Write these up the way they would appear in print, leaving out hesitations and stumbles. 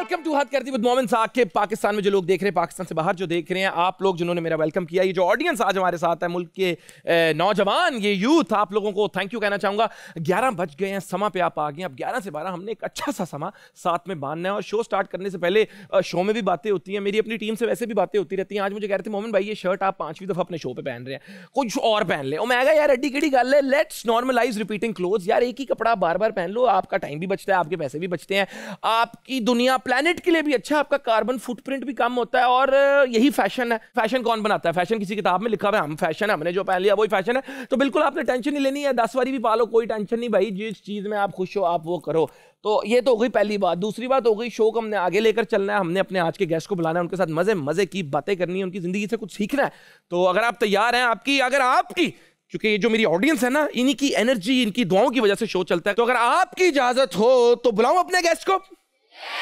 Welcome to हद करती with मोमिन साकिब। पाकिस्तान में जो लोग देख रहे हैं, पाकिस्तान से बाहर जो देख रहे हैं, आप लोग जिन्होंने मेरा वेलकम किया, ये जो ऑडियंस आज हमारे साथ है, मुल्क के नौजवान, ये यूथ, आप लोगों को थैंक यू कहना चाहूँगा। 11 बज गए हैं, समा पे आप आ गए हैं। अब 11 से 12 हमने एक अच्छा सा समा साथ में बांधना है। और शो स्टार्ट करने से पहले शो में भी बातें होती हैं, मेरी अपनी टीम से वैसे भी बातें होती रहती हैं। आज मुझे कह रहे थे मोमिन भाई ये शर्ट आप 5वीं दफ़ा अपने शो पर पहन रहे हैं, कुछ और पहन ले। और मैं कहा यार एड्डी किडी गल है, लेट्स नॉर्मलाइज रिपीटिंग क्लोथ्स। यार एक ही कपड़ा बार बार पहन लो, आपका टाइम भी बचता है, आपके पैसे भी बचते हैं, आपकी दुनिया प्लेनेट के लिए भी अच्छा, आपका कार्बन फुटप्रिंट भी कम होता है। और यही फैशन है। फैशन कौन बनाता है? फैशन किसी किताब में लिखा हुआ है, हम फैशन है, हमने जो पहन लिया वही फैशन है। तो बिल्कुल आपने टेंशन नहीं लेनी है, 10 बारी भी पालो कोई टेंशन नहीं भाई, जिस चीज में आप खुश हो आप वो करो। तो ये तो हो गई पहली बात। दूसरी बात हो गई, शो को हमने आगे लेकर चलना है, हमने अपने आज के गेस्ट को बुलाना है, उनके साथ मजे मजे की बातें करनी है, उनकी जिंदगी से कुछ सीखना है। तो अगर आप तैयार हैं, आपकी क्योंकि ये जो मेरी ऑडियंस है ना, इन्हीं की एनर्जी, इनकी दुआओं की वजह से शो चलता है, तो अगर आपकी इजाजत हो तो बुलाऊं अपने गेस्ट को।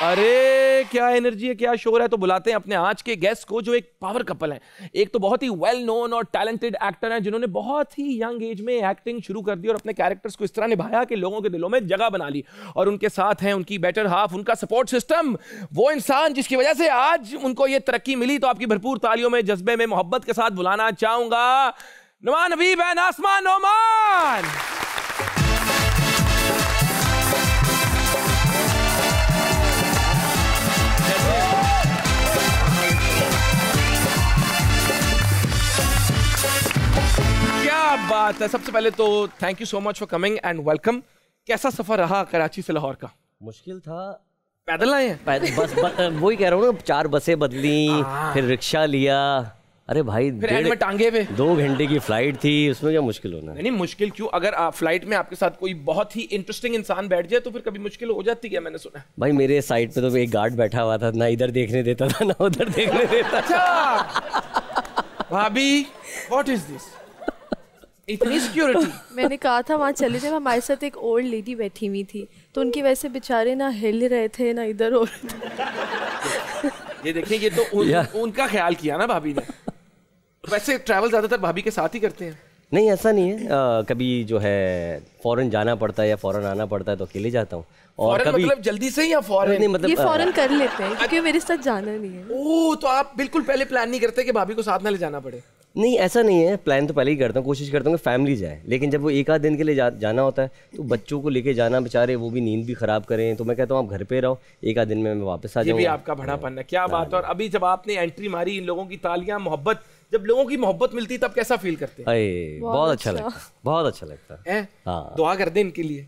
अरे क्या एनर्जी है, क्या शोर है। तो बुलाते हैं अपने आज के गेस्ट को, जो एक पावर कपल है। एक तो बहुत ही वेल नोन और टैलेंटेड एक्टर हैं, जिन्होंने बहुत ही यंग एज में एक्टिंग शुरू कर दी और अपने कैरेक्टर्स को इस तरह निभाया कि लोगों के दिलों में जगह बना ली। और उनके साथ हैं उनकी बेटर हाफ, उनका सपोर्ट सिस्टम, वो इंसान जिसकी वजह से आज उनको ये तरक्की मिली। तो आपकी भरपूर तालियों में, जज्बे में, मोहब्बत के साथ बुलाना चाहूंगा नुमान हबीब एंड आसमान नोमान। क्या बात है। सबसे पहले तो thank you so much for coming and welcome. कैसा सफर रहा कराची से लाहौर का? मुश्किल था। पैदल आए हैं? बस वही कह रहा हूँ ना, 4 बसें बदली, फिर रिक्शा लिया। अरे भाई फिर एंड में टांगे पे 2 घंटे की फ्लाइट थी, उसमें क्या मुश्किल होना है? नहीं मुश्किल क्यों, अगर आप फ्लाइट में आपके साथ कोई बहुत ही इंटरेस्टिंग इंसान बैठ जाए तो फिर कभी मुश्किल हो जाती है, मैंने सुना। भाई मेरे साइड पे तो एक गार्ड बैठा हुआ था, ना इधर देखने देता था ना उधर देखने देता था। भाभी व्हाट इज दिस, इतनी सिक्योरिटी? मैंने कहा था वहाँ चले जाए। हमारे साथ एक ओल्ड लेडी बैठी हुई थी, तो उनकी वजह से बेचारे ना हिल रहे थे ना इधर और ये देखिए, ये तो उनका ख्याल किया ना भाभी ने। वैसे ट्रैवल ज्यादातर भाभी के साथ ही करते हैं? नहीं ऐसा नहीं है, कभी जो है फॉरेन जाना पड़ता है या फॉरेन आना पड़ता है तो अकेले जाता हूँ। और कभी मतलब जल्दी से या फॉरेन? नहीं मतलब ये फॉरेन कर लेते हैं क्योंकि मेरे साथ जाना नहीं है। ओह, तो आप बिल्कुल पहले प्लान नहीं करते कि भाभी को साथ ना ले जाना पड़े? नहीं ऐसा नहीं है, प्लान तो पहले ही करता हूँ, कोशिश करता हूँ कि फैमिली जाए। लेकिन जब वो 1 आध दिन के लिए जाना होता है तो बच्चों को लेके जाना, बेचारे वो भी नींद भी खराब करें, तो मैं कहता हूँ आप घर पे रहो, 1 आध दिन में मैं वापस आ जाऊँगा। ये भी आपका बड़ापन है, क्या बात है। और अभी जब आपने एंट्री मारी, इन लोगों की तालियां, मोहब्बत, जब लोगों की मोहब्बत मिलती तब कैसा फील करते हैं? बहुत अच्छा लगता है, बहुत अच्छा लगता है। हाँ, दुआ कर दे इनके लिए।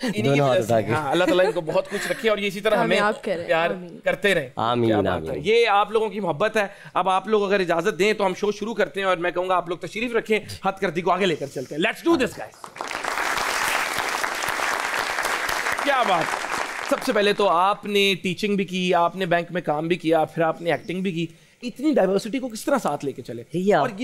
अल्लाह ताला इनको बहुत कुछ रखे और ये इसी तरह हमें प्यार करते रहे। आमीन आमीन। ये आप लोगों की मोहब्बत है। अब आप लोग अगर इजाजत दें तो हम शो शुरू करते हैं और मैं कहूंगा आप लोग तशरीफ रखें, हद करदी को आगे लेकर चलते हैं। Let's do this guys. क्या बात। सबसे पहले तो आपने टीचिंग भी की, आपने बैंक में काम भी किया, फिर आपने एक्टिंग भी की। इतनी डाइवर्सिटी को किस तरह साथ लेके चले? और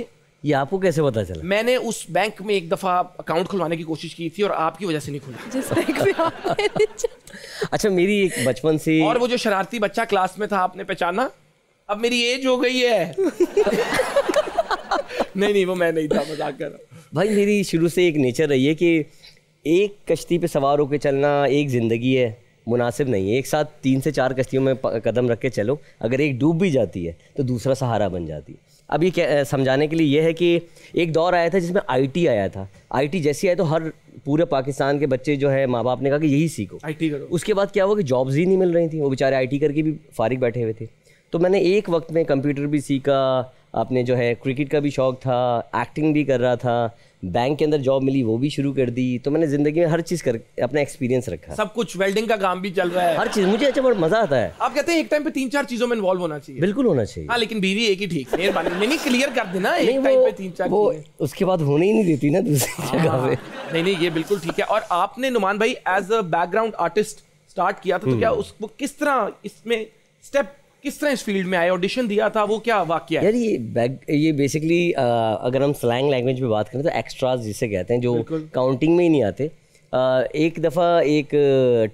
ये आपको कैसे पता चला? मैंने उस बैंक में एक दफा अकाउंट खुलवाने की कोशिश की थी और आपकी वजह से नहीं खुला। जिस बैंक में आपने अच्छा, मेरी एक बचपन से, और वो जो शरारती बच्चा क्लास में था आपने पहचाना? अब मेरी एज हो गई है। नहीं वो मैं नहीं था, मजाक कर रहा हूं। भाई मेरी शुरू से एक नेचर रही है कि एक कश्ती पे सवार होकर चलना एक जिंदगी है, मुनासिब नहीं है। एक साथ 3 से 4 कश्तियों में कदम रख के चलो, अगर एक डूब भी जाती है तो दूसरा सहारा बन जाती है। अब ये समझाने के लिए ये है कि एक दौर आया था जिसमें आईटी आया था। आईटी जैसी आया तो हर पूरे पाकिस्तान के बच्चे जो है, माँ बाप ने कहा कि यही सीखो, आईटी करो। उसके बाद क्या हुआ कि जॉब्स ही नहीं मिल रही थी, वो बेचारे आईटी करके भी फारिग बैठे हुए थे। तो मैंने एक वक्त में कंप्यूटर भी सीखा, अपने जो है क्रिकेट का भी शौक़ था, एक्टिंग भी कर रहा था, बैंक के अंदर जॉब मिली वो भी शुरू कर दी। तो मैंने ज़िंदगी में हर चीज़ कर अपना एक्सपीरियंस रखा, सब कुछ, वेल्डिंग का काम भी चल रहा है, हर चीज़। मुझे अच्छा बहुत मज़ा आता है। आप कहते हैं एक टाइम पे 3-4 चीज़ों में इन्वॉल्व होना चाहिए? बिल्कुल होना चाहिए। हाँ, लेकिन बीवी एक ही ठीक, नहीं क्लियर कर देना, एक टाइम पे 3-4 वो उसके बाद होने ही नहीं देती ना दूसरी जगह पे। नहीं ये बिल्कुल ठीक है। और आपने नुमान भाई as a background artist start किया था, तो क्या उसको किस तरह इसमें स्टेप, किस तरह इस फील्ड में आए, ऑडिशन दिया था, वो क्या वाकया है? यार ये बेसिकली अगर हम स्लैंग लैंग्वेज में बात करें तो एक्स्ट्राज जिसे कहते हैं, जो काउंटिंग में ही नहीं आते। एक दफ़ा एक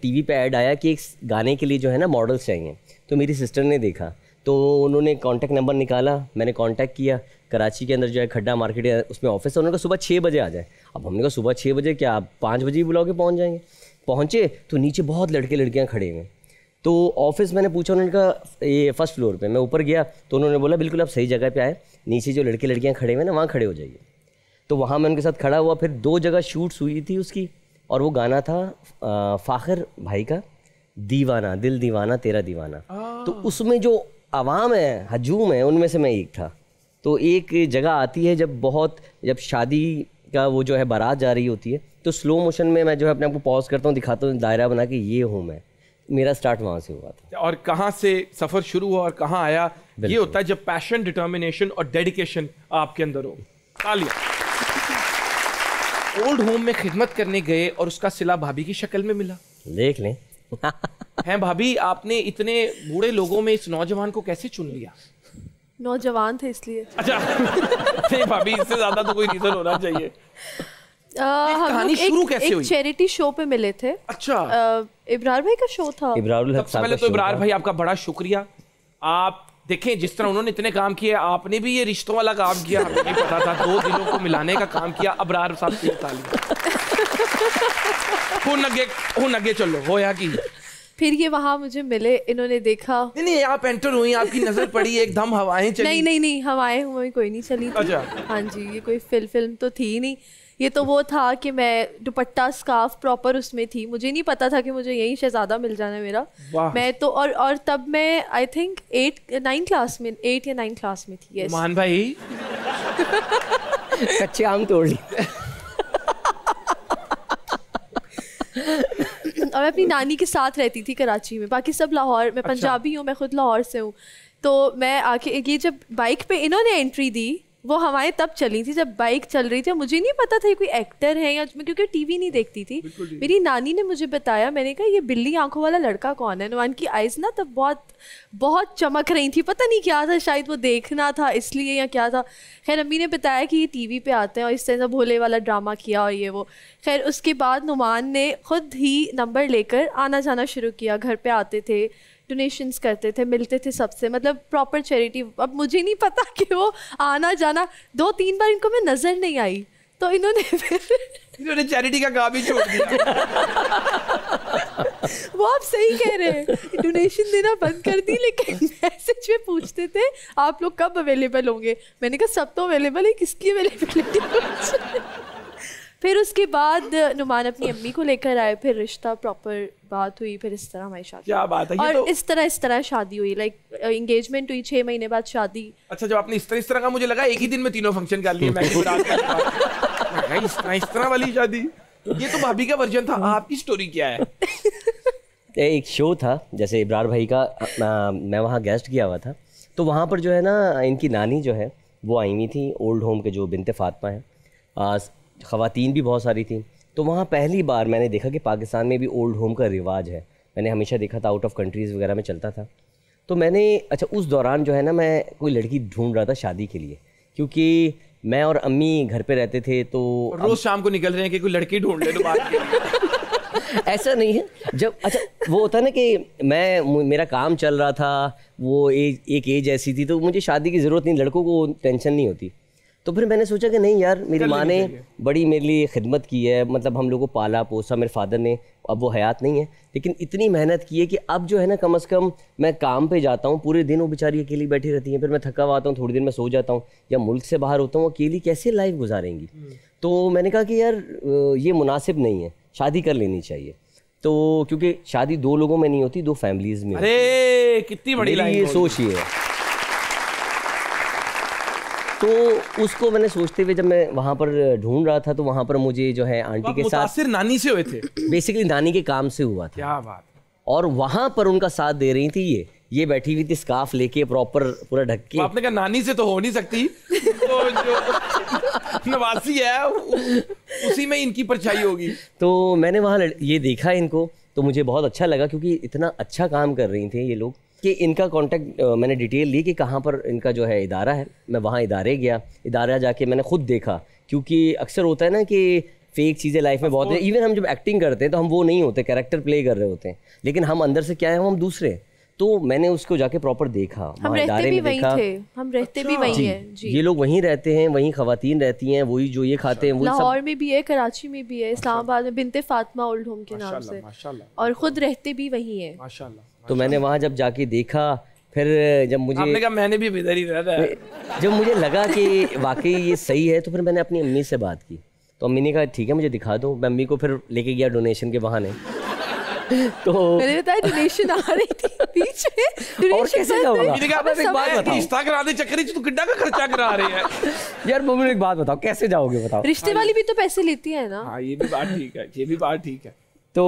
टीवी पे ऐड आया कि एक गाने के लिए जो है ना मॉडल्स चाहिए, तो मेरी सिस्टर ने देखा, तो उन्होंने कॉन्टैक्ट नंबर निकाला, मैंने कॉन्टैक्ट किया। कराची के अंदर जो है खड्डा मार्केट है, उसमें ऑफिस है। उन्होंने कहा सुबह 6 बजे आ जाए। अब हमने कहा सुबह 6 बजे क्या, आप 5 बजे ही बुलाओ के पहुँच जाएंगे। पहुँचे तो नीचे बहुत लड़के लड़कियाँ खड़े हुए, तो ऑफिस मैंने पूछा, उन्होंने कहा ये फर्स्ट फ्लोर पे। मैं ऊपर गया तो उन्होंने बोला बिल्कुल आप सही जगह पे आए, नीचे जो लड़के लड़कियां खड़े हुए ना वहाँ खड़े हो जाइए। तो वहाँ मैं उनके साथ खड़ा हुआ। फिर 2 जगह शूट्स हुई थी उसकी, और वो गाना था फ़ाखिर भाई का दीवाना, दिल दीवाना तेरा दीवाना। तो उसमें जो आवाम है, हजूम है, उनमें से मैं एक था। तो एक जगह आती है जब शादी का वो जो है बारात जा रही होती है, तो स्लो मोशन में मैं जो है अपने आप को पॉज करता हूँ, दिखाता हूँ दायरा बना के ये हूँ मैं। मेरा स्टार्ट वहाँ से हुआ था। और कहाँ से सफ़र शुरू हुआ और कहाँ आया, ये होता है जब पैशन, डिटर्मिनेशन और डेडिकेशन आपके अंदर हो। तालियां। ओल्ड होम में खिदमत करने गए और उसका सिला भाभी की शक्ल में मिला। देख लें। हैं भाभी, आपने इतने बूढ़े लोगों में इस नौजवान को कैसे चुन लिया? नौजवान थे इसलिए। अच्छा। नहीं भाभी, इससे ज्यादा तो कोई रीजन होना चाहिए। हम लोग एक चैरिटी शो पे मिले थे। अच्छा। इब्रार भाई का शो था। सबसे पहले तो इब्रार भाई आपका बड़ा शुक्रिया। आप देखें जिस तरह उन्होंने इतने काम किए, आपने भी ये रिश्तों वाला काम किया, हमें नहीं पता था। 2 दिलों को मिलाने का काम किया। इब्रार साहब की तालियां। हुन अगे चलो होया की। फिर ये वहाँ मुझे मिले, इन्होंने देखा। नहीं, आप एंटर हुई, आपकी नजर पड़ी, एकदम हवाएं चली। नहीं हवाएं हुई कोई नहीं चली थी। अच्छा। हाँ जी, ये कोई फिल्म तो थी नहीं। ये तो वो था कि मैं दुपट्टा स्कार्फ प्रॉपर उसमें थी। मुझे नहीं पता था कि मुझे यही शहजादा मिल जाना मेरा। मैं तो और तब मैं आई थिंक 8 या 9 क्लास में थी। यस मान भाई। कच्चे आम तोड़ लिए। और मैं अपनी नानी के साथ रहती थी कराची में, बाकी सब लाहौर। मैं पंजाबी हूँ, मैं खुद लाहौर से हूँ। तो मैं आके ये जब बाइक पे इन्होंने एंट्री दी, वो हवाएं तब चली थी जब बाइक चल रही थी। मुझे नहीं पता था ये कोई एक्टर है या, क्योंकि टीवी नहीं देखती थी। मेरी नानी ने मुझे बताया, मैंने कहा ये बिल्ली आंखों वाला लड़का कौन है? नुमान की आइज़ ना तब बहुत चमक रही थी, पता नहीं क्या था, शायद वो देखना था इसलिए या क्या था। खैर अम्मी ने बताया कि ये टीवी पे आते हैं और इस तरह से भोले वाला ड्रामा किया और ये वो। खैर उसके बाद नुमान ने खुद ही नंबर लेकर आना जाना शुरू किया, घर पे आते थे, डोनेशंस करते थे, मिलते थे सबसे, मतलब प्रॉपर चैरिटी। अब मुझे नहीं पता कि वो आना जाना 2-3 बार इनको मैं नज़र नहीं आई, तो इन्होंने चैरिटी का काम ही छोड़ दिया। वो आप सही कह रहे हैं, डोनेशन देना बंद कर दी, लेकिन मैसेज में पूछते थे आप लोग कब अवेलेबल होंगे। मैंने कहा सब तो अवेलेबल है, किसकी अवेलेबिलिटी? फिर उसके बाद नुमान अपनी अम्मी को लेकर आए, फिर रिश्ता प्रॉपर बात हुई, फिर इस तरह हमारी शादी। क्या बात है। और तो इस तरह शादी हुई, लाइक एंगेजमेंट हुई, 6 महीने बाद शादी। अच्छा, जब आपने इस तरह का, मुझे लगा एक ही दिन में 3 फंक्शन कर लिए। मैं इस तरह वाली शादी, ये तो भाभी का वर्जन था। आपकी स्टोरी क्या है? एक शो था जैसे इब्रार भाई का, मैं वहाँ गेस्ट किया हुआ था। तो वहाँ पर जो है ना, इनकी नानी जो है वो आई हुई थी, ओल्ड होम के जो बिनते फातिमा हैं, ख़वातीन भी बहुत सारी थी। तो वहाँ पहली बार मैंने देखा कि पाकिस्तान में भी ओल्ड होम का रिवाज है। मैंने हमेशा देखा था, आउट ऑफ कंट्रीज़ वगैरह में चलता था। तो मैंने उस दौरान जो है ना, मैं कोई लड़की ढूंढ रहा था शादी के लिए, क्योंकि मैं और अम्मी घर पे रहते थे। तो रोज़ शाम को निकल रहे हैं कि कोई लड़की ढूंढ ले लो बात के लिए। ऐसा नहीं है। जब वो होता है ना कि मेरा काम चल रहा था, वो एक एज ऐसी थी, तो मुझे शादी की ज़रूरत नहीं, लड़कों को टेंशन नहीं होती। तो फिर मैंने सोचा कि नहीं यार, मेरी माँ ने बड़ी मेरे लिए खिदमत की है, मतलब हम लोगों को पाला पोसा, मेरे फादर ने, अब वो हयात नहीं है, लेकिन इतनी मेहनत की है कि अब जो है ना, कम से कम मैं काम पे जाता हूँ, पूरे दिन वो बेचारी अकेली बैठी रहती हैं, फिर मैं थका हुआ आता हूँ, थोड़ी देर में सो जाता हूँ, या मुल्क से बाहर होता हूँ, अकेली कैसे लाइफ गुजारेंगी। तो मैंने कहा कि यार ये मुनासिब नहीं है, शादी कर लेनी चाहिए। तो क्योंकि शादी 2 लोगों में नहीं होती, 2 फैमिलीज़ में। अरे कितनी बड़ी लाइन, ये सोच ही है। तो उसको मैंने सोचते हुए जब मैं वहाँ पर ढूंढ रहा था, तो वहाँ पर मुझे जो है आंटी के साथ, मुतासिर नानी से हुए थे? बेसिकली नानी के काम से हुआ था। क्या बात। और वहाँ पर उनका साथ दे रही थी ये बैठी हुई थी स्कार्फ लेके, प्रॉपर पूरा ढक के। आपने कहा नानी से तो हो नहीं सकती, तो जो नवासी है उसी में इनकी परछाई होगी। तो मैंने वहाँ ये देखा इनको, तो मुझे बहुत अच्छा लगा, क्योंकि इतना अच्छा काम कर रही थे ये लोग कि इनका कांटेक्ट मैंने डिटेल ली कि कहाँ पर इनका जो है इदारा है। मैं वहाँ इदारे गया, इदारा जाके मैंने खुद देखा, क्योंकि अक्सर होता है ना कि फेक चीज़ें लाइफ में बहुत है। इवन हम जब एक्टिंग करते हैं तो हम वो नहीं होते, कैरेक्टर प्ले कर रहे होते हैं, लेकिन हम अंदर से क्या है, हम दूसरे। तो मैंने उसको जाके प्रॉपर देखा, हम रहते भी वहीं थे, हम रहते भी वहीं हैं जी। ये लोग वहीं रहते हैं, वहीं ख़वातीन रहती हैं, वही जो ये खाते हैं, वही लाहौर में भी है, कराची में भी है, इस्लामाबाद में बिनते फातिमा ओल्ड होम के नाम से, और खुद रहते भी वहीं हैं। माशाल्लाह तो मैंने वहाँ जब जाके देखा, फिर जब मुझे आपने कहा मैंने भी इधर ही रहना है, जब मुझे लगा कि वाकई ये सही है, तो फिर मैंने अपनी अम्मी से बात की। तो अम्मी ने कहा ठीक है मुझे दिखा दो। मैं अम्मी को फिर लेके गया डोनेशन के बहाने। तो मैंने बताया डोनेशन आ रही थी बीच में, और कैसे जाऊंगा? एक बात बताओ, रिश्ता करा दे चक्कर तू किड्डा का खर्चा करा रही है यार मम्मी एक बात बताओ, कैसे जाओगे बताओ? रिश्ते वाली भी तो पैसे लेती है ना। हाँ ये भी बात ठीक है, ये भी बात ठीक है। तो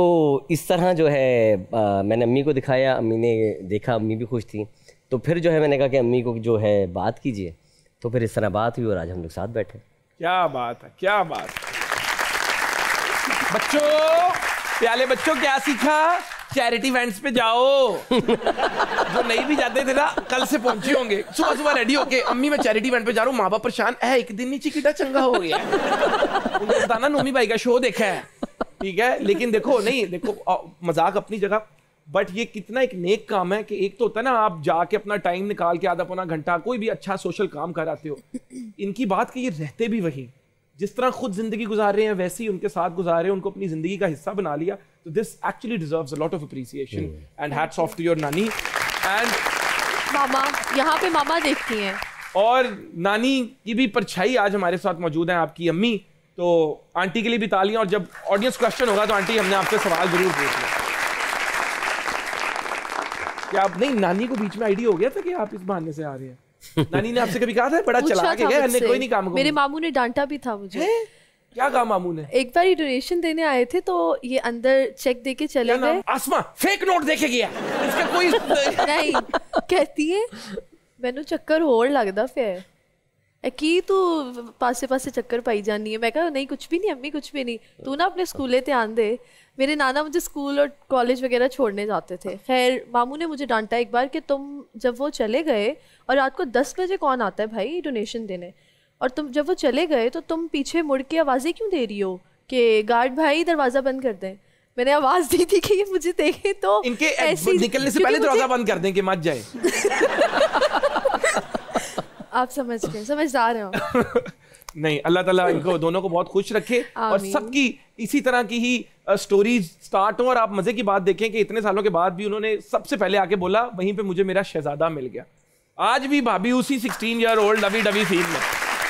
इस तरह जो है मैंने अम्मी को दिखाया, अम्मी ने देखा, अम्मी भी खुश थी। तो फिर जो है मैंने कहा कि अम्मी को जो है बात कीजिए। तो फिर इस तरह बात हुई और आज हम लोग साथ बैठे। क्या बात है, क्या बात है। बच्चों, प्याले बच्चों, क्या सीखा? चैरिटी इवेंट्स पे जाओ। जो नहीं भी जाते थे ना, कल से पहुंचे होंगे, सुबह सुबह रेडी होके, अम्मी मैं चैरिटी इवेंट पे जा रहा हूँ, माँ बाप परेशान है, एक दिन नीचे कितना चंगा हो गया। उनको बताना नोमी भाई का शो देखा है, ठीक है। लेकिन देखो नहीं, देखो मजाक अपनी जगह, बट ये कितना एक नेक काम है कि एक तो होता है ना, आप जाके अपना टाइम निकाल के आधा पौना घंटा कोई भी अच्छा सोशल काम कर आते हो। इनकी बात कि ये रहते भी वही, जिस तरह खुद जिंदगी गुजार रहे हैं वैसे ही उनके साथ गुजार रहे हैं, उनको अपनी जिंदगी का हिस्सा बना लिया। तो this actually deserves a lot of appreciation and hats off to your नानी एंड मामा। यहाँ पे मामा देखती हैं, और नानी की भी परछाई आज हमारे साथ मौजूद है, आपकी अम्मी। तो आंटी के लिए भी तालियां, और जब ऑडियंस क्वेश्चन होगा तो आंटी हमने आपसे सवाल जरूर पूछना। क्या आप नहीं, नानी को बीच में आइडिया हो गया था कि आप इस बहाने से आ रहे हैं? नानी ने आपसे कभी कहा था बड़ा चला के गया, कोई नहीं काम? मेरे मामू ने डांटा भी था मुझे। क्या कहा मामू ने? एक बार डोनेशन देने आए थे तो ये अंदर चेक देके चले गए। आसमा फेक नोट देके गया, इसका कोई नहीं। कहती है मैनू चक्कर होर लगदा फिर की तू पासे पासे चक्कर पाई जानी है। मैं कहा नहीं कुछ भी नहीं अम्मी, कुछ भी नहीं, तू ना अपने स्कूले ध्यान दे। मेरे नाना मुझे स्कूल और कॉलेज वगैरह छोड़ने जाते थे। खैर मामू ने मुझे डांटा एक बार कि तुम जब वो चले गए, और रात को 10 बजे कौन आता है भाई डोनेशन देने, और तुम जब वो चले गए तो तुम पीछे मुड़ के आवाज़ें क्यों दे रही हो कि गार्ड भाई दरवाज़ा बंद कर दें। मैंने आवाज़ दी थी कि ये मुझे देखे तो इनके निकलने से पहले दरवाजा बंद कर दें कि मत जाए। आप समझ गए, समझदार हो। नहीं, अल्लाह ताला इनको दोनों को बहुत खुश रखे और सबकी इसी तरह की ही स्टोरीज स्टार्ट हो। और आप मजे की बात देखें कि इतने सालों के बाद भी उन्होंने सबसे पहले आके बोला वहीं पे मुझे मेरा शहजादा मिल गया। आज भी भाभी उसी 16 year old lovey dovey feel में।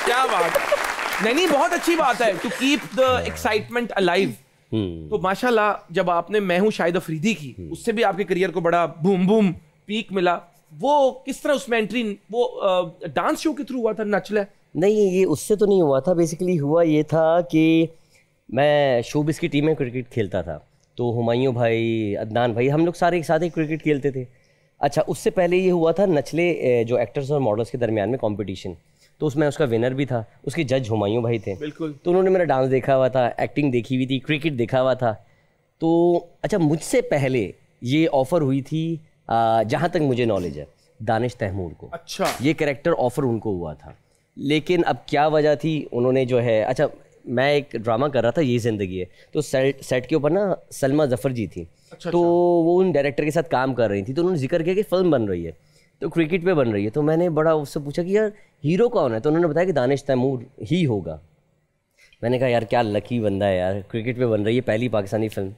क्या बात है। नहीं बहुत अच्छी बात है to keep the excitement alive. तो माशाल्लाह जब आपने मैं हूं शाहिद अफरीदी की, उससे भी आपके करियर को बड़ा बूम बूम पीक मिला। वो किस तरह उसमें एंट्री, वो डांस शो के थ्रू हुआ था नचले? नहीं, ये उससे तो नहीं हुआ था। बेसिकली हुआ ये था कि मैं शोबिस की टीम में क्रिकेट खेलता था। तो हुमायूं भाई, अदनान भाई, हम लोग सारे एक साथ ही क्रिकेट खेलते थे। अच्छा, उससे पहले ये हुआ था नचले जो एक्टर्स और मॉडल्स के दरमियान में कंपटीशन। तो उसमें उसका विनर भी था, उसके जज हुमायूं भाई थे। बिल्कुल। तो उन्होंने मेरा डांस देखा हुआ था, एक्टिंग देखी हुई थी, क्रिकेट देखा हुआ था। तो अच्छा, मुझसे पहले ये ऑफ़र हुई थी, जहाँ तक मुझे नॉलेज है, दानिश तैमूर को। अच्छा। ये कैरेक्टर ऑफ़र उनको हुआ था, लेकिन अब क्या वजह थी, उन्होंने जो है, अच्छा मैं एक ड्रामा कर रहा था ये ज़िंदगी है, तो सेट के ऊपर ना सलमा जफ़र जी थी। अच्छा, तो वो उन डायरेक्टर के साथ काम कर रही थी। तो उन्होंने जिक्र किया कि फ़िल्म बन रही है, तो क्रिकेट पे बन रही है। तो मैंने बड़ा उससे पूछा कि यार हीरो कौन है, तो उन्होंने बताया कि दानिश तैमूर ही होगा। मैंने कहा यार क्या लकी बंदा है यार, क्रिकेट पे बन रही है पहली पाकिस्तानी फ़िल्म।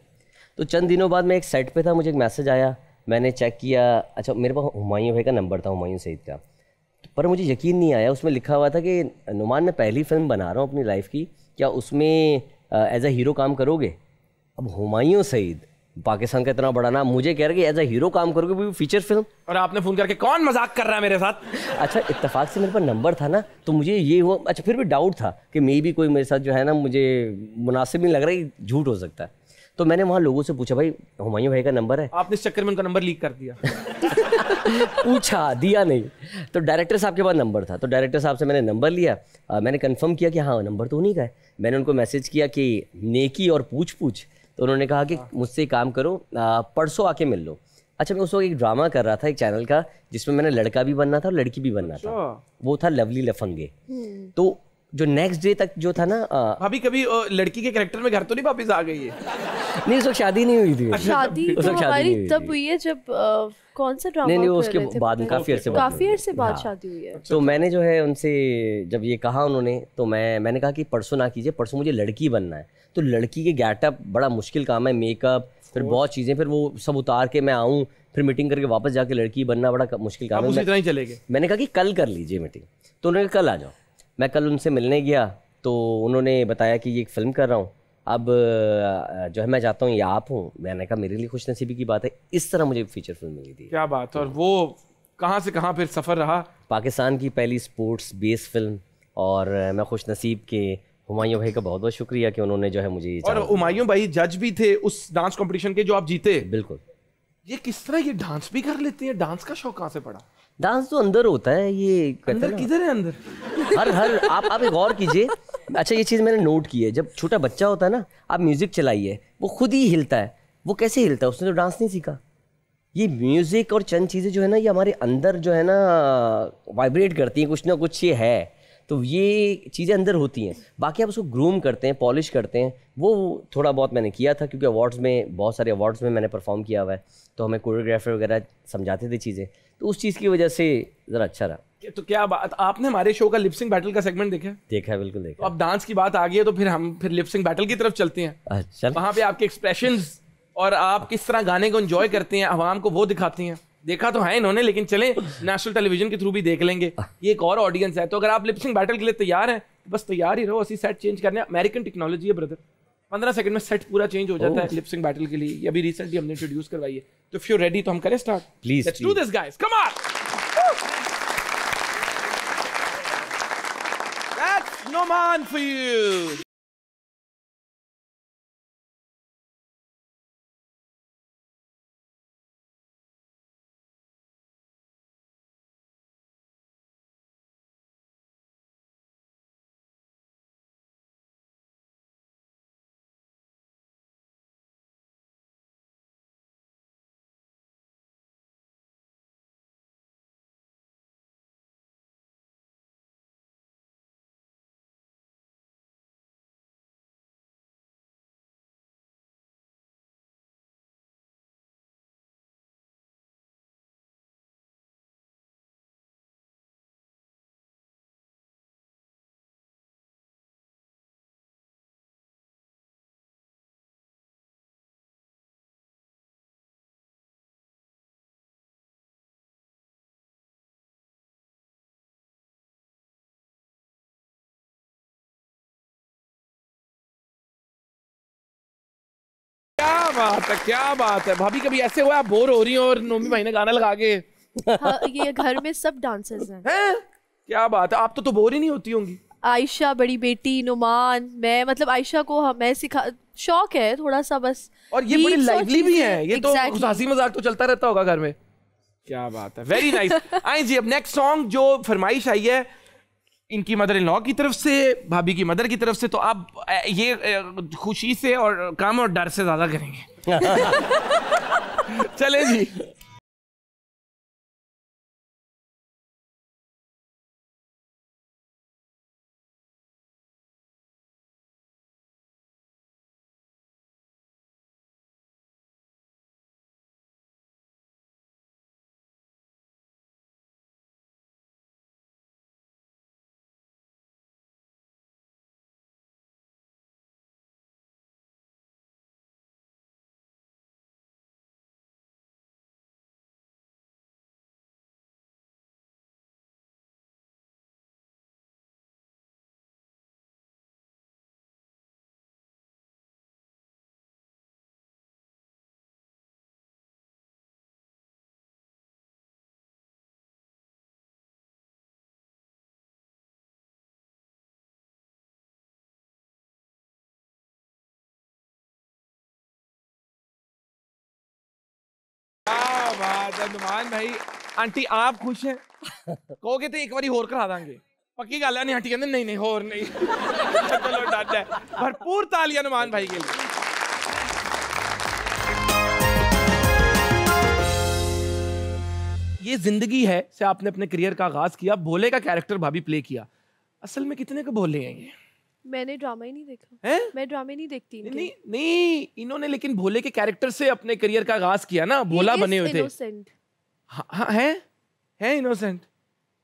तो चंद दिनों बाद मैं एक सेट पे था, मुझे एक मैसेज आया, मैंने चेक किया। अच्छा, मेरे पास हुमायूं भाई का नंबर था, हुमायूं सईद का, पर मुझे यकीन नहीं आया। उसमें लिखा हुआ था कि नुमान मैं पहली फ़िल्म बना रहा हूँ अपनी लाइफ की, क्या उसमें एज अ हीरो काम करोगे? अब हुमायूं सईद पाकिस्तान का इतना बड़ा नाम मुझे कह रहा है कि एज अ हीरो काम करोगे, वो फीचर फिल्म। और आपने फ़ोन करके कौन मजाक कर रहा है मेरे साथ? अच्छा, इत्तेफाक से मेरे पास नंबर था ना, तो मुझे ये हुआ। अच्छा, फिर भी डाउट था कि मे भी कोई मेरे साथ जो है ना, मुझे मुनासिब नहीं लग रहा है, झूठ हो सकता है। तो मैंने वहाँ लोगों से पूछा, भाई हुमायूं भाई का नंबर है? आपने इस चक्कर में उनका नंबर लीक कर दिया? पूछा, दिया नहीं। तो डायरेक्टर साहब के पास नंबर था, तो डायरेक्टर साहब से मैंने नंबर लिया। मैंने कंफर्म किया कि हाँ नंबर तो उन्हीं का है। मैंने उनको मैसेज किया कि नेकी और पूछ पूछ। तो उन्होंने कहा कि मुझसे काम करो, परसों आके मिल लो। अच्छा, मैं उस वक्त एक ड्रामा कर रहा था एक चैनल का, जिसमें मैंने लड़का भी बनना था और लड़की भी बनना था। वो था लवली लफंगे। तो जो नेक्स्ट डे तक जो था ना, भाभी कभी लड़की के कैरेक्टर में घर तो नहीं वापस आ गई है? नहीं, उस वक्त शादी नहीं हुई थी। शादी तो हमारी तब हुई है जब कौन सा ड्रामा? नहीं, उसके बाद काफ़ी अरसे बाद शादी हुई है। तो मैंने जो है उनसे जब ये कहा उन्होंने, तो मैंने कहा कि परसों ना कीजिए, परसों मुझे लड़की बनना है। तो लड़की के गेटअप बड़ा मुश्किल काम है, मेकअप, फिर बहुत चीज़ें, फिर वो सब उतार के मैं आऊँ, फिर मीटिंग करके वापस जाके लड़की बनना बड़ा मुश्किल काम है। उसी तरह ही चले गए। मैंने कहा कि कल कर लीजिए मीटिंग, तो उन्होंने कहा कल आ जाओ। मैं कल उनसे मिलने गया तो उन्होंने बताया कि ये एक फ़िल्म कर रहा हूँ, अब जो है मैं चाहता हूँ ये आप हूँ। मैंने कहा मेरे लिए खुशनसीबी की बात है, इस तरह मुझे फीचर फिल्म मिली थी। क्या बात है। और वो कहाँ से कहाँ फिर सफ़र रहा? पाकिस्तान की पहली स्पोर्ट्स बेस फिल्म, और मैं खुशनसीब के हुमायूं भाई का बहुत बहुत शुक्रिया कि उन्होंने जो है मुझे ये और हुमायूं भाई जज भी थे उस डांस कंपटीशन के जो आप जीते। बिल्कुल। ये किस तरह ये डांस भी कर लेते हैं? डांस का शौक कहाँ से पड़ा? डांस तो अंदर होता है, ये अंदर किधर है अंदर? हर आप एक गौर कीजिए। अच्छा, ये चीज़ मैंने नोट की है, जब छोटा बच्चा होता है ना, आप म्यूजिक चलाइए वो खुद ही हिलता है। वो कैसे हिलता है? उसने तो डांस नहीं सीखा। ये म्यूजिक और चंद चीज़ें जो है ना, ये हमारे अंदर जो है ना वाइब्रेट करती हैं, कुछ ना कुछ ये है, तो ये चीज़ें अंदर होती हैं। बाकी आप उसको ग्रूम करते हैं, पॉलिश करते हैं, वो थोड़ा बहुत मैंने किया था क्योंकि अवार्ड्स में, बहुत सारे अवार्ड्स में मैंने परफॉर्म किया हुआ है, तो हमें कोरियोग्राफर वगैरह समझाते थे चीज़ें, तो उस चीज़ की वजह से ज़रा अच्छा रहा। तो क्या बात, आपने हमारे शो का लिपसिंग बैटल का सेगमेंट देखा? देखा है, बिल्कुल देखा। तो अब डांस की बात आ गई है तो फिर हम लिपसिंग बैटल की तरफ चलते हैं। अच्छा, वहाँ पे आपके एक्सप्रेशंस और आप किस तरह गाने को एंजॉय करते हैं, आवाम को वो दिखाती हैं। देखा तो है इन्होंने, लेकिन चलें नेशनल टेलीविजन के थ्रू भी देख लेंगे, ये एक और ऑडियंस है। तो अगर आप लिपसिंग बैटल के लिए तैयार हैं, बस तैयार ही रहो। असली सेट चेंज करने, अमेरिकन टेक्नोलॉजी है ब्रदर, 15 सेकंड में सेट पूरा चेंज हो जाता है लिपसिंग बैटल के लिए। ये अभी रिसेंटली हमने इंट्रोड्यूस करवाई है। तो इफ यू रेडी तो हम करें start? Please, let's do this guys, come on. That's Noman for you. क्या बात है, क्या बात है। भाभी कभी ऐसे हुआ आप बोर हो रही हो और नोमी भाई ने गाना लगा के? हाँ, ये घर में सब डांसर्स हैं। क्या बात है, आप तो बोर ही नहीं होती होंगी? आयशा बड़ी बेटी, नुमान, मैं, मतलब आयशा को मैं सिखा, शौक है थोड़ा सा बस। और ये बड़ी लाइवली भी है, ये तो exactly. हंसी मजाक तो चलता रहता होगा घर में। क्या बात है, वेरी नाइस। आइए जी, अब नेक्स्ट सॉन्ग जो फरमाइश आई है इनकी मदर इन लॉ की तरफ से, भाभी की मदर की तरफ से, तो आप ये खुशी से और काम और डर से ज्यादा करेंगे। चले जी। क्या बात है नुमान भाई। आंटी आप खुश हैं? कहोगे तो एक बारी होर करा देंगे, पक्की गल है। नहीं आंटी कहते नहीं नहीं होर नहीं। चलो डन है। भरपूर तालियां नुमान भाई के लिए। ये जिंदगी है से आपने अपने करियर का आगाज किया, भोले का कैरेक्टर भाभी प्ले किया। असल में कितने के भोले हैं ये? मैंने ड्रामा ही नहीं देखा है? मैं ड्रामे नहीं देखती इनके। नहीं नहीं, इन्होंने लेकिन भोले के कैरेक्टर से अपने करियर का आगाज किया ना, भोला बने हुए थे। इनोसेंट हाँ है इनोसेंट,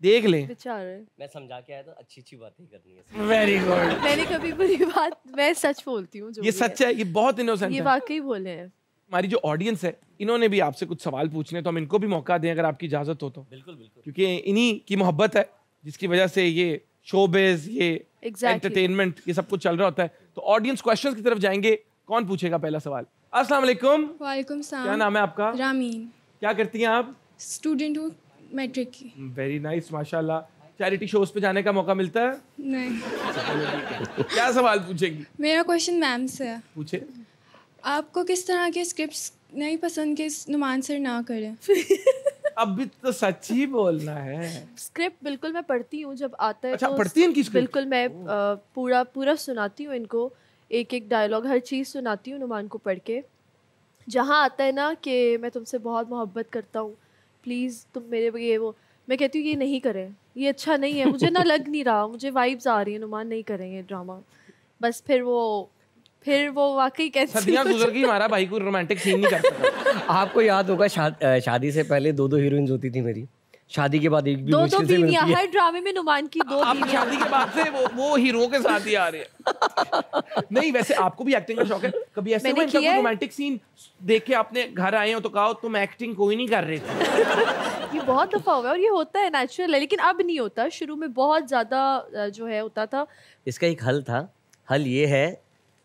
देख लें। बेचारे। मैं समझा के आया था, अच्छी अच्छी बातें करनी है। Very good. मैंने कभी बुरी बात, मैं सच बोलती हूँ, ये सच है, ये बहुत इनोसेंट ये है। वाकई बोले हैं। हमारी जो ऑडियंस है इन्होंने भी आपसे कुछ सवाल पूछने, तो हम इनको भी मौका दें अगर आपकी इजाजत हो तो। बिल्कुल बिल्कुल, क्योंकि इन्हीं की मोहब्बत है जिसकी वजह से ये शोबिज, ये एंटरटेनमेंट, ये सब कुछ चल रहा होता है। तो ऑडियंस क्वेश्चंस की तरफ जाएंगे। कौन पूछेगा पहला सवाल? अस्सलाम वालेकुम। वालेकुम सलाम। क्या नाम है आपका? रामीन। क्या करती हैं आप? स्टूडेंट हूँ मैट्रिक की। वेरी नाइस, माशाल्लाह। चैरिटी शोज पे जाने का मौका मिलता है? नहीं। क्या सवाल पूछेगी? मेरा क्वेश्चन मैम से है। पूछे। आपको किस तरह के स्क्रिप्ट्स नहीं पसंद के नुमान सर ना करें? अब भी तो सच ही बोलना है। स्क्रिप्ट बिल्कुल मैं पढ़ती हूँ जब आता है। अच्छा, तो पढ़ती हैं इनकी स्क्रिप्ट? बिल्कुल मैं पूरा सुनाती हूँ इनको, एक एक डायलॉग, हर चीज़ सुनाती हूँ नुमान को पढ़ के। जहाँ आता है ना कि मैं तुमसे बहुत मोहब्बत करता हूँ, प्लीज़ तुम मेरे ये वो, मैं कहती हूँ ये नहीं करें, ये अच्छा नहीं है, मुझे ना लग नहीं रहा, मुझे वाइब्स आ रही है, नुमान नहीं करेंगे ड्रामा। बस फिर वो वाकई कैसे सदियां गुजर गई, हमारा भाई कोई रोमांटिक सीन नहीं कर सकता। आपको याद होगा शादी से पहले 2 हीरोइंस होती थी मेरी, शादी के बाद एक भी दो मुश्किल से मिलती बीवियां है। हर ड्रामे में नुमान की 2 आप बीवियां। शादी के बाद से वो हीरो के साथ ही आ रहे हैं। नहीं, वैसे आपको भी एक्टिंग का शौक है? कभी ऐसे हुआ इनका कोई रोमांटिक सीन देख के आपने घर आए हो तो कहा तुम एक्टिंग कोई नहीं कर रहे थे? ये बहुत दफ़ा हुआ है और ये होता है, नेचुरल है, लेकिन अब नहीं होता। शुरू में बहुत ज़्यादा जो है होता था। इसका एक हल था, हल ये है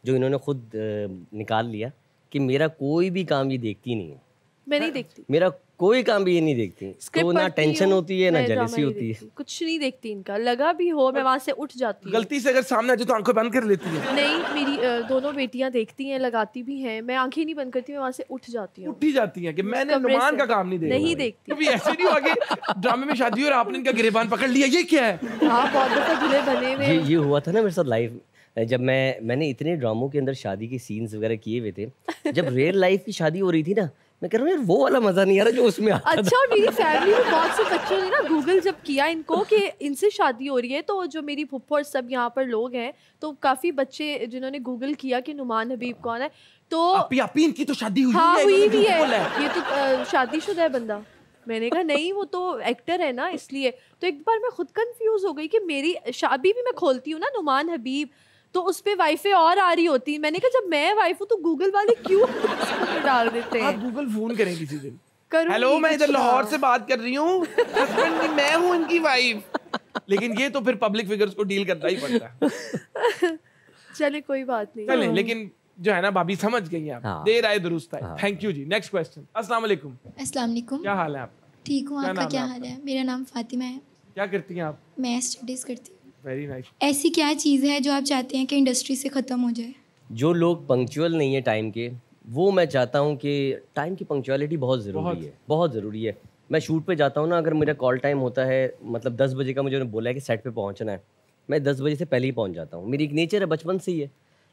जो इन्होंने खुद निकाल लिया कि मेरा कोई भी काम ये देखती नहीं है। मैं नहीं देखती, मेरा कोई काम भी ये नहीं देखती, तो ना टेंशन होती है ना जेलसी होती है, कुछ नहीं देखती इनका। लगा भी हो मैं वहाँ से उठ जाती हूँ। गलती से अगर सामने आ जाए तो आंखें बंद कर लेती है? नहीं, मेरी दोनों बेटियां देखती हैं, लगाती भी हैं, मैं आंखें नहीं बंद करती, मैं वहाँ से उठ जाती हूँ। उठ ही जाती है कि मैंने कमरे नुमान से का काम नहीं देखा। नहीं देखती। कभी ऐसे नहीं हुआ कि ड्रामे में शादी और आपने इनका गिरेबान पकड़ लिया, ये क्या है? हाँ, बहुत दफा दूल्हे बने हुए। ये हुआ था ना मेरे साथ लाइव, जब मैंने इतने ड्रामों के अंदर शादी के सीन्स वगैरह किए हुए थे, जब रियल लाइफ की शादी हो रही थी ना, मैं कह रहा हूँ यार वो वाला मजा नहीं आ रहा जो उसमें आता था। अच्छा, और मेरी फैमिली में बहुत से बच्चों ने ना गूगल जब किया इनको कि इनसे शादी हो रही है, तो जो मेरी फुफ्फो और सब यहाँ पर लोग हैं, तो काफी बच्चे जिन्होंने गूगल किया कि नुमान हबीब कौन है, तो आपी इनकी तो शादी हुई हाँ है, हुई इन्होंने भी झूठ है, बोला है। ये तो शादीशुदा है बंदा। मैंने कहा नहीं, वो तो एक्टर है ना, इसलिए। तो एक बार मैं खुद कंफ्यूज हो गई कि मेरी शादी भी मैं खोलती हूँ ना नुमान हबीब, तो उस पे वाइफे और आ रही होती। मैंने कहा जब मैं वाइफ हूँ तो गूगल वाले क्यों डाल देते आप हैं? गूगल फोन करें किसी दिन। करूंगी हेलो, मैं इधर कुछ। लाहौर से बात कर रही हूँ, हस्बैंड नहीं, मैं हूँ इनकी वाइफ। लेकिन ये तो फिर पब्लिक फिगर्स को डील करना ही पड़ता है। चले कोई बात नहीं। चलें, लेकिन जो है ना भाभी समझ गई हैं आप। हाँ। देर आए दुरुस्त आए। थैंक यू जी। Next question. अस्सलाम वालेकुम। अस्सलाम वालेकुम। क्या हाल है आपका? ठीक हूँ, क्या आपका नाम क्या है हाल है? मेरा नाम फातिमा है। क्या करती हैं आप? मैं स्टडीज़ करती हूँ। Very nice. ऐसी क्या चीज़ है जो आप चाहते हैं कि इंडस्ट्री से ख़त्म हो जाए? जो लोग पंक्चुअल नहीं है टाइम के, वो मैं चाहता हूँ कि टाइम की पंक्चुअलिटी बहुत ज़रूरी है, बहुत ज़रूरी है। मैं शूट पे जाता हूँ ना, अगर मेरा कॉल टाइम होता है, मतलब 10 बजे का मुझे बोला है कि सेट पे पहुँचना है, मैं 10 बजे से पहले ही पहुँच जाता हूँ। मेरी एक नेचर है, बचपन से ही है।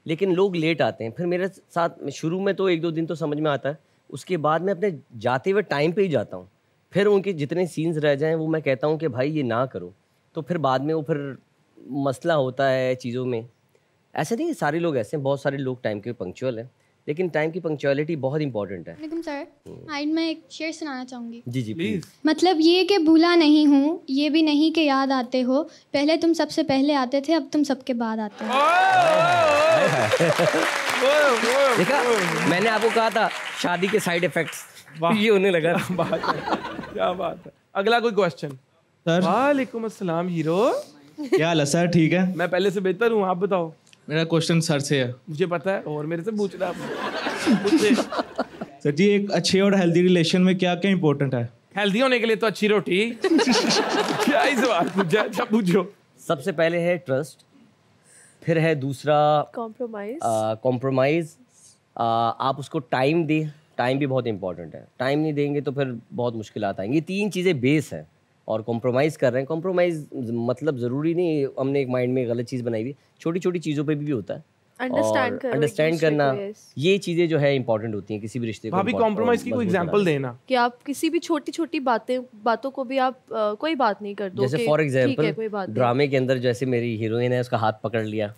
लेकिन लोग लेट आते हैं, फिर मेरे साथ शुरू में तो 1-2 दिन तो समझ में आता है, उसके बाद मैं अपने जाते हुए टाइम पे ही जाता हूँ। फिर उनके जितने सीन्स रह जाएं वो मैं कहता हूँ कि भाई ये ना करो, तो फिर बाद में वो फिर मसला होता है चीज़ों में। ऐसे नहीं सारे लोग ऐसे हैं, बहुत सारे लोग टाइम के पंक्चुअल हैं, लेकिन टाइम की पंक्चुअलिटी बहुत इंपॉर्टेंट है। वालेकुम सर, आज मैं एक शेर सुनाना चाहूँगी। जी जी प्लीज़। मतलब ये कि भूला नहीं हूँ, ये भी नहीं कि याद आते हो, पहले तुम सबसे पहले आते थे, अब तुम सबके बाद आते हो। देखा, मैंने आपको कहा था शादी के साइड इफेक्ट्स ये होने लगा। बात है, क्या बात है। अगला कोई क्वेश्चन? सर वालेकुम अस्सलाम हीरो। क्या हाल है सर? ठीक है। मैं पहले से बेहतर हूँ, आप बताओ। मेरा क्वेश्चन सर से है। मुझे पता है, और मेरे से पूछ रहा है। मुझसे सर जी, एक अच्छे और हेल्दी रिलेशन में क्या क्या इंपॉर्टेंट है? हेल्दी होने के लिए तो अच्छी रोटी। क्या ही सवाल पूछा? अच्छा पूछो। सबसे पहले है ट्रस्ट, फिर है दूसरा कॉम्प्रोमाइज। कॉम्प्रोमाइज़। आप उसको टाइम दें, टाइम भी बहुत इंपॉर्टेंट है। टाइम नहीं देंगे तो फिर बहुत मुश्किलात आएंगी। 3 चीज़ें बेस हैं और कॉम्प्रोमाइज़ कर रहे हैं। कॉम्प्रोमाइज़ मतलब ज़रूरी नहीं हमने एक माइंड में गलत चीज़ बनाई हुई, छोटी छोटी चीज़ों पे भी होता है। अंडरस्टैंड करना, ये चीज़ें जो है इंपॉर्टेंट होती हैं किसी भी रिश्ते को। भाभी कॉम्प्रोमाइज की कोई एग्जांपल देना कि आप किसी भी छोटी छोटी बातों को भी आप कोई बात नहीं कर दो। जैसे फॉर एग्जांपल ड्रामे के अंदर जैसे मेरी हीरोइन है, उसका हाथ पकड़ लिया,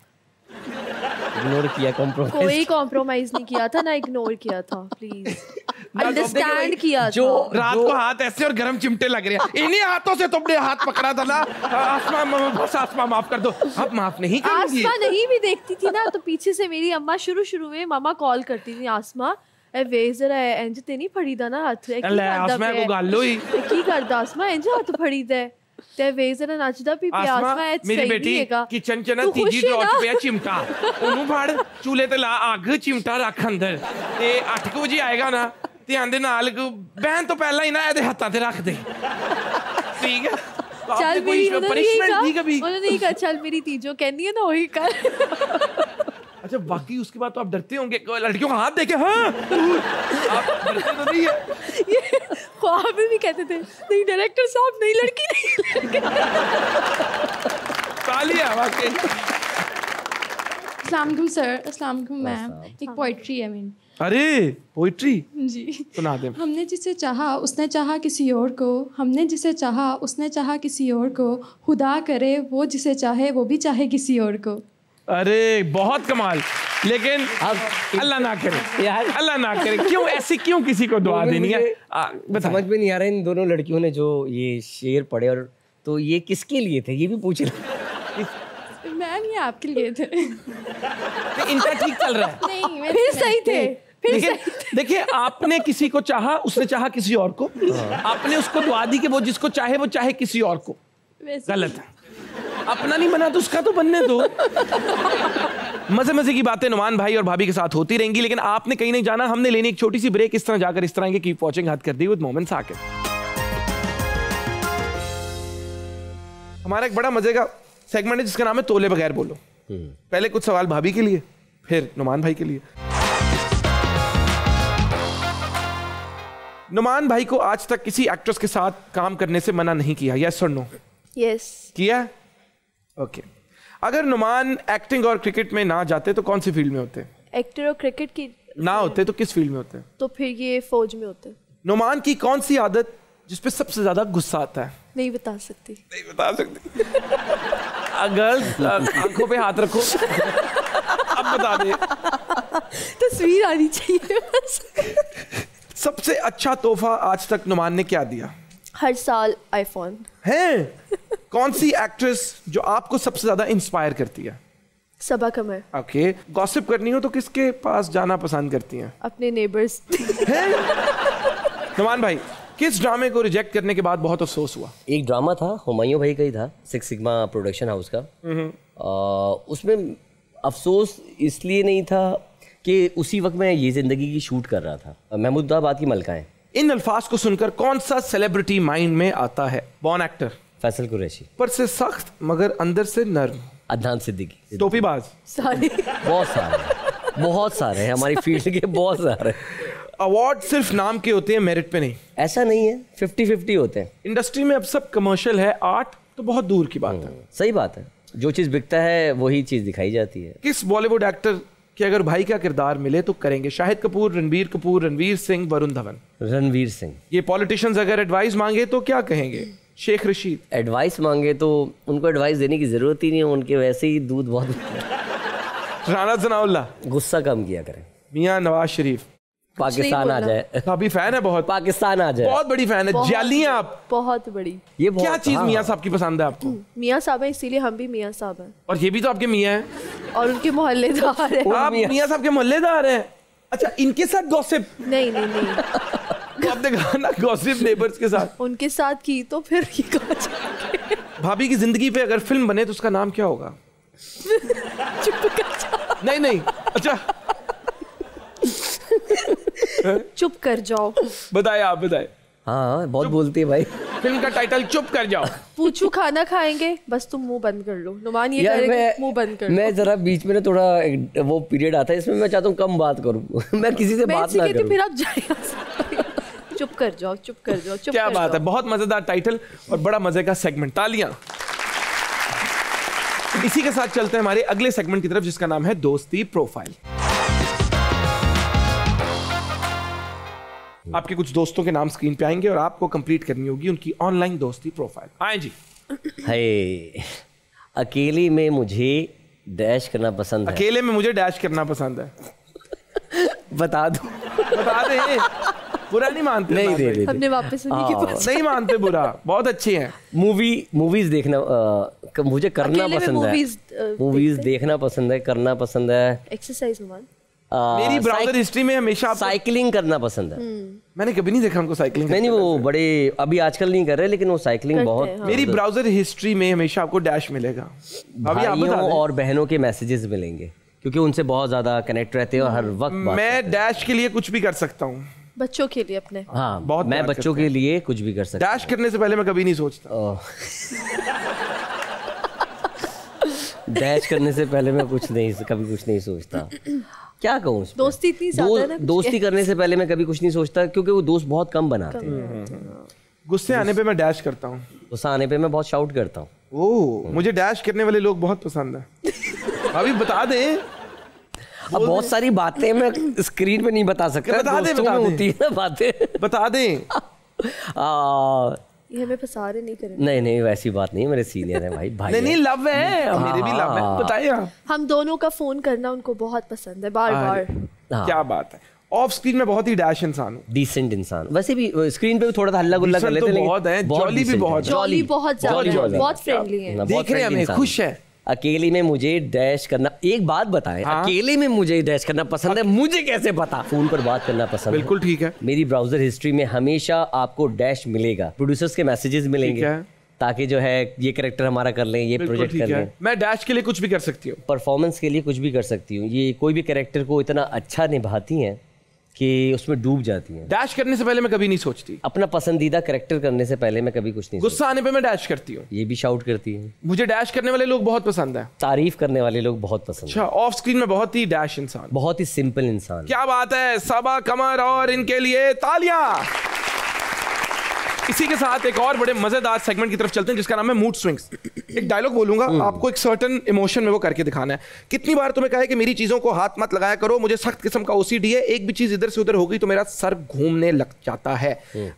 इग्नोर किया, कॉम्प्रोमाइज। कोई कॉम्प्रोमाइज नहीं किया था ना, इग्नोर किया था। प्लीज अंडरस्टैंड किया जो था। रात को हाथ ऐसे और गरम चिमटे लग रहे हैं, इन्हीं हाथों से तुमने हाथ पकड़ा था ना। आसमा माफ कर दो। अब माफ नहीं करूंगी। आसमा नहीं भी देखती थी ना, तो पीछे से मेरी अम्मा शुरू में मामा कॉल करती थी आसमा, ए वे जरा इंज ते नहीं फड़ी दा ना हाथ की ले आसमा को गल होई की करदा आसमा इंज हाथ फड़ी दे ते वे जरा नचदा भी पिया आसमा ए मेरी बेटी किचन च ना तीजी ड्रॉ च पिया चिमटा ओनू फड़ चूल्हे ते ला अग चिमटा रख अंदर ते 8 बजे आएगा ना ते आंदे नाल बहन तो पहला ही ना एदे हत्थां ते रख दे ठीक है चल मेरी पनिशमेंट दी कभी उन्होंने नहीं कहा चल मेरी तीजो कहनी है ना वही कर अच्छा बाकी उसके बाद तो आप डरते होंगे लड़कियों का हाथ देखे हाँ आप डरते तो नहीं है ये ख्वाब में भी कहते थे नहीं डायरेक्टर साहब नहीं लड़की नहीं तालियां वाकई अस्सलाम वालेकुम सर, अस्सलाम वालेकुम मैम। एक पोइट्री है मेरी। अरे पोइट्री जी सुना दे। हमने जिसे चाहा उसने चाहा किसी और को, हमने जिसे चाहा उसने चाहा किसी और को, खुदा करे वो जिसे चाहे वो भी चाहे किसी और को। अरे बहुत कमाल, लेकिन अब अल्लाह ना करे यार, अल्लाह ना करे। क्यों ऐसी क्यों किसी को दुआ देनी है? समझ में नहीं आ रहा इन दोनों लड़कियों ने जो ये शेर पढ़े, और तो ये किसके लिए थे ये भी पूछ रहे। मैम ये आपके लिए थे। इनका ठीक चल रहा है। नहीं फिर सही थे। लेकिन देखिए आपने किसी को चाहा, उसने चाहा किसी और को, आपने उसको दुआ दी कि वो जिसको चाहे वो चाहे किसी और को। गलत है, अपना नहीं बना तो उसका तो बनने दो। मजे मजे की बातें नुमान भाई और भाभी के साथ होती रहेंगी, लेकिन आपने कहीं नहीं जाना। हमने लेनी एक छोटी सी ब्रेक, इस तरह जाकर इस तरह के कीप वॉचिंग हद कर दी विद मोमेंट्स आके। हमारा एक बड़ा मजे का सेगमेंट है जिसका नाम है तोले बगैर बोलो। पहले कुछ सवाल भाभी के लिए, फिर नुमान भाई के लिए। नुमान भाई को आज तक किसी एक्ट्रेस के साथ काम करने से मना नहीं किया, यस और नो? यस किया। ओके, अगर नुमान एक्टिंग और क्रिकेट में ना जाते तो कौन सी फील्ड में होते? एक्टर और क्रिकेट की ना होते तो किस फील्ड में होते? तो फिर ये फौज में होते। नुमान की कौन सी आदत जिसपे सबसे ज्यादा गुस्सा आता है? नहीं बता सकती। नहीं बता सकती। गर्ल्स आंखों पे हाथ रखो। अब बता दे। तस्वीर आनी चाहिए बस। सबसे अच्छा तोहफा आज तक नुमान ने क्या दिया? हर साल आईफोन है। कौन सी एक्ट्रेस जो आपको सबसे ज्यादा इंस्पायर करती है? सबा कमर। ओके, गॉसिप करनी हो तो किसके पास जाना पसंद करती हैं? अपने नेबर्स। नुमान भाई, किस ड्रामे को रिजेक्ट करने के बाद बहुत अफसोस हुआ? एक ड्रामा था, हुमायूं भाई का ही था, 6 सिग्मा प्रोडक्शन हाउस का। उसमें अफसोस इसलिए नहीं था कि उसी वक्त मैं ये जिंदगी की शूट कर रहा था, महमूदाबाद की मलकाएं। इन अल्फाज को सुनकर कौन सा सेलिब्रिटी माइंड में आता है? Born actor. फैसल कुरैशी। पर से सख्त मगर अंदर से नर्म। अदनान सिद्दीकी। टोपीबाज। सारे बहुत सारे हैं हमारी फील्ड के, बहुत सारे। अवार्ड सिर्फ नाम के होते हैं, मेरिट पे नहीं। ऐसा नहीं है, 50-50 होते हैं। इंडस्ट्री में अब सब कमर्शियल है, आर्ट तो बहुत दूर की बात है। सही बात है, जो चीज़ बिकता है वही चीज़ दिखाई जाती है। किस बॉलीवुड एक्टर कि अगर भाई का किरदार मिले तो करेंगे? शाहिद कपूर, रणबीर कपूर, रणवीर सिंह, वरुण धवन। रणवीर सिंह। ये पॉलिटिशियंस अगर एडवाइस मांगे तो क्या कहेंगे? शेख रशीद। एडवाइस मांगे तो उनको एडवाइस देने की जरूरत ही नहीं है, उनके वैसे ही दूध बहुत। राणा सनाउल्लाह। गुस्सा कम किया करें। मियां नवाज शरीफ। पाकिस्तान आ जाए। अभी फैन है बहुत। पाकिस्तान आ जाए। बहुत बड़ी फैन है, जाली हैं आप। बहुत बड़ी। ये क्या चीज मियां साहब की पसंद है आपको? मियां साहब है, इसीलिए हम भी मियां साहब हैं। और ये भी तो आपके मियां हैं। और उनके मोहल्लेदार हैं। आप मियां साहब के मोहल्लेदार हैं? अच्छा, इनके साथ गॉसिप? नहीं नहीं नहीं। आपने कहा ना गॉसिप नेबर्स के साथ। उनके साथ की तो फिर ये कहा जाए। भाभी की जिंदगी पे अगर फिल्म बने तो उसका नाम क्या होगा? चुप कर जाओ। नहीं नहीं, अच्छा चुप कर जाओ। बताए, आप बताए। हाँ बहुत बोलती है भाई। फिल्म का टाइटल चुप कर जाओ। पूछू खाना खाएंगे, बस तुम मुंह बंद कर लो। नुमान ये करेगा, मुंह बंद कर लो। मैं जरा बीच में ना थोड़ा वो पीरियड आता है, इसमें मैं चाहता हूँ कम बात करूँ। मैं किसी से बात ना करूँ। फिर आप जाइए। चुप कर जाओ, चुप कर जाओ, चुप क्या कर बात जाओ। है, बहुत मजेदार टाइटल और बड़ा मजे का सेगमेंट। तालियां। इसी के साथ चलते हैं हमारे अगले सेगमेंट की तरफ जिसका नाम है दोस्ती प्रोफाइल। आपके कुछ दोस्तों के नाम स्क्रीन पे आएंगे और आपको कंप्लीट करनी होगी उनकी ऑनलाइन दोस्ती प्रोफाइल। आए जी। हाय, अकेले में मुझे डैश करना पसंद है। अकेले में मुझे डैश करना पसंद है। बता दो। बता दे। बुरा नहीं मानते? नहीं दे। हमने वापस उन्हीं के पास। नहीं मानते बुरा, बहुत अच्छे हैं। मूवीज देखना मुझे करना पसंद है। मूवीज देखना पसंद है, करना पसंद है। एक्सरसाइज नुमान। मेरी ब्राउजर हिस्ट्री में हमेशा साइकिलिंग करना पसंद है। मैंने कभी नहीं देखा उनको साइकिलिंग। नहीं वो बड़े अभी आजकल नहीं कर रहे, लेकिन वो साइकिलिंग बहुत। मेरी ब्राउजर हिस्ट्री में हमेशा आपको डैश मिलेगा। अभी आप भाइयों और बहनों के मैसेजेस मिलेंगे, क्योंकि उनसे बहुत ज्यादा कनेक्ट रहते हैं और हर वक्त मैं डैश के लिए कुछ भी कर सकता हूँ। बच्चों के लिए अपने, हाँ बहुत मैं बच्चों के लिए कुछ भी कर सकता हूँ। डैश करने से पहले मैं कभी नहीं सोचता। डैश करने से पहले मैं कभी कुछ नहीं सोचता। क्या कहूँ, दोस्ती इतनी ज्यादा है ना, दोस्ती करने से पहले मैं कभी कुछ नहीं सोचता, क्योंकि वो दोस्त बहुत कम बनाते हैं। गुस्से आने पे मैं डैश करता हूँ। गुस्सा आने पे मैं बहुत शाउट करता हूँ। ओह, मुझे डैश करने वाले लोग बहुत पसंद है। अभी बता दें, अब बहुत सारी बातें मैं स्क्रीन पे नहीं बता सकता। बता दे होती है ना बातें, बता दें। ये हमें फंसा रहे नहीं करें। नहीं वैसी बात नहीं, मेरे सीनियर है भाई। नहीं लव है, मेरे भी लव है। बताइए हम दोनों का फोन करना उनको बहुत पसंद है, बार बार। क्या बात है। ऑफ स्क्रीन में बहुत ही डैश इंसान हूँ, डिसेंट इंसान। वैसे भी स्क्रीन पे भी थोड़ा हल्ला गुल्ला कर लेते हैं, बहुत है। जॉली भी बहुत, जॉली बहुत ज्यादा, बहुत फ्रेंडली है। देख रहे हैं हमें, खुश है। अकेले में मुझे डैश करना, एक बात बताएं, अकेले में मुझे डैश करना पसंद है, मुझे कैसे पता? फोन पर बात करना पसंद है। बिल्कुल ठीक है। मेरी ब्राउजर हिस्ट्री में हमेशा आपको डैश मिलेगा, प्रोड्यूसर्स के मैसेजेस मिलेंगे, ताकि जो है ये कैरेक्टर हमारा कर लें, ये प्रोजेक्ट कर लें। मैं डैश के लिए कुछ भी कर सकती हूँ, परफॉर्मेंस के लिए कुछ भी कर सकती हूँ। ये कोई भी कैरेक्टर को इतना अच्छा निभाती हैं कि उसमें डूब जाती हैं। डैश करने से पहले मैं कभी नहीं सोचती। अपना पसंदीदा कैरेक्टर करने से पहले मैं कभी कुछ नहीं गुस्सा आने पे मैं डैश करती हूँ। ये भी शाउट करती है। मुझे डैश करने वाले लोग बहुत पसंद है, तारीफ करने वाले लोग बहुत पसंद है। अच्छा, ऑफ स्क्रीन में बहुत ही डैश इंसान, बहुत ही सिंपल इंसान। क्या बात है। सबा कमर और इनके लिए तालियां। इसी के साथ एक और बड़े मजेदार सेगमेंट की तरफ चलते हैं, जिसका नाम है मूड स्विंग्स। एक डायलॉग बोलूंगा, आपको एक सर्टेन इमोशन में वो करके दिखाना है। कितनी बार तुम्हें कहा है कि मेरी चीजों को हाथ मत लगाया करो, मुझे सख्त किस्म का ओसीडी है, एक भी चीज इधर से उधर हो गई तो मेरा सर घूमने लग जाता है।